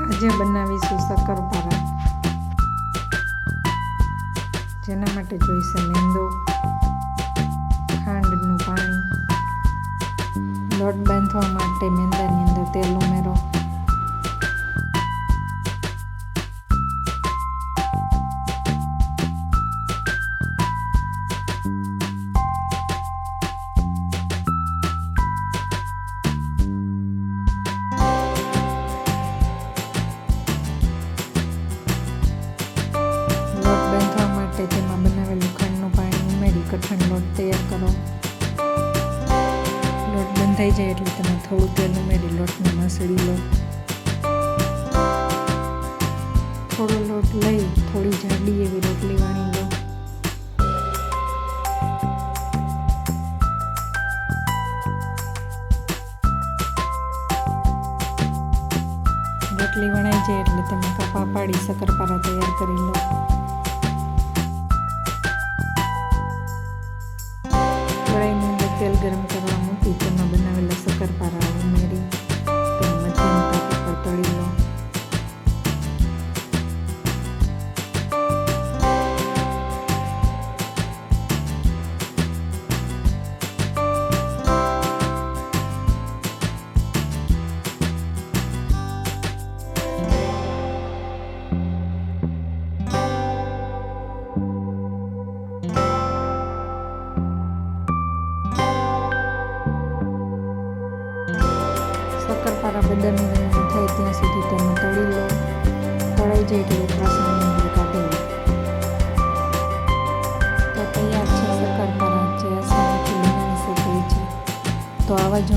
આજે બનાવીશું શક્કરપારા, જેના માટે જોઈશે મેંદો, ખાંડનું પાણી, લોટ બાંધવા માટે મેંદાની અંદર તેલ ઉમેરો, તેમાં બનાવેલું ખાંડનું પાણી ઉમેરી કઠણ લોટ તૈયાર કરો. લોટ બંધાઈ જાય એટલે તેમાં થોડું તેલ ઉમેરી લોટને મસળી લો. થોડો લોટ લઈ થોડી જાડી એવી રોટલી વણી લો. રોટલી વણાઈ જાય એટલે તેમાં કાપા પાડી શક્કરપારા તૈયાર કરી લો. કઢાઈની અંદર તેલ ગરમ કરવા મૂકી તેમાં બનાવેલા શક્કરપારા ઉમેરી તેને મધ્યમ તાપ પર તળી લો. શક્કરપારા બદામી રંગના થાય ત્યાં સુધી તેને તળી લો. તળાઈ જાય એટલે ત્રાસણીની અંદર કાઢી લો. તો તૈયાર છે શક્કરપારા, જે આસાનીથી બનાવી શકાય છે. તો આવા જ